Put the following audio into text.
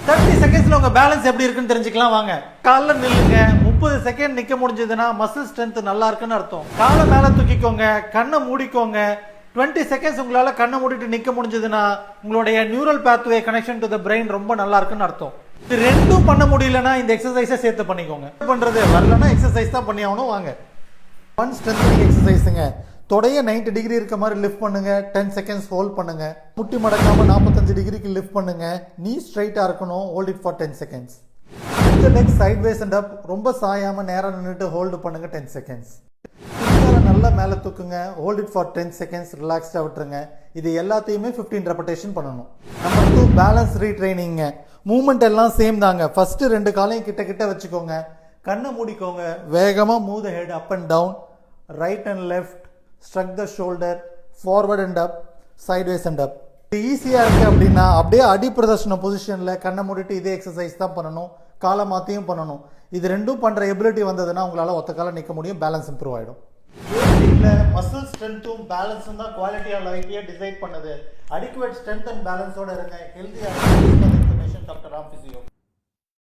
30 செகண்ட்ஸ்ல உங்க பேலன்ஸ் எப்படி இருக்குன்னு தெரிஞ்சுக்கலாம் வாங்க. கால்ல நில்லுங்க. 30 செகண்ட் நிக்க முடிஞ்சதுன்னா மசில் ஸ்ட்ரென்த் நல்லா இருக்குன்னு அர்த்தம். காலை மேல தூக்கிக்கோங்க, கண்ணை மூடிக்கோங்க. 20 செகண்ட்ஸ் உங்களால கண்ணை மூடிட்டு நிக்க முடிஞ்சதுன்னா உங்களுடைய neural pathway connection to the brain ரொம்ப நல்லா இருக்குன்னு அர்த்தம். இது ரெண்டும் பண்ண முடியலன்னா இந்த எக்ஸசைஸை சேர்த்து பண்ணிக்கோங்க. பண்றது வரலன்னா எக்ஸசைஸ் தான் பண்ணி ஆகணும். வாங்க. ஒன் ஸ்ட்ரென்த்னிங் எக்ஸசைஸுங்க. தொடைய 90 டிகிரி இருக்க மாதிரி லிஃப்ட் பண்ணுங்க. 10 செகண்ட்ஸ் ஹோல்ட் பண்ணுங்க. முட்டி மடக்காம 45 டிகிரிக்கு லிஃப்ட் பண்ணுங்க. நீ ஸ்ட்ரைட்டா இருக்கணும். Hold it for 10 seconds. இந்த லெக் சைட்வேஸ் அண்ட் அப். ரொம்ப சாயாம நேரா நின்னுட்டு ஹோல்ட் பண்ணுங்க 10 செகண்ட்ஸ். நல்லா மேலே தூக்குங்க. Hold it for 10 seconds. ரிலாக்ஸ்டாக விட்டுருங்க. இது எல்லாத்தையுமே 15 ரெப்படேஷன் பண்ணணும். Number 2 balance retraining. மூவ்மெண்ட் எல்லாம் சேம் தாங்க. ஃபர்ஸ்ட் 2 காலையும் கிட்ட கிட்ட வச்சுக்கோங்க. கண்ணை மூடிக்கோங்க. வேகமாக move the head up and down, right and left, shrug the shoulder, forward and up, sideways and up. இது ஈஸியாக இருக்குது அப்படின்னா அப்படியே அடி பிரதர்ஷன பொசிஷனில் கண்ணை மூடிட்டு இதே எக்ஸசைஸ் தான் பண்ணணும். காலை மாற்றியும் பண்ணணும். இது ரெண்டும் பண்ணுற எபிலிட்டி வந்ததுன்னா உங்களால் ஒத்த காலம் நிற்க முடியும். பேலன்ஸ் இம்ப்ரூவ் ஆகிடும். மசில் ஸ்ட்ரென்த்தும் பேலன்ஸும் தான் குவாலிட்டி ஆஃப் லைஃபையே டிசைட் பண்ணுது. அடிக்குவேட் ஸ்ட்ரென்த் அண்ட் பேலன்ஸோட இருங்க. ஹெல்தியாக டாக்டர் ராம் பிசியோ.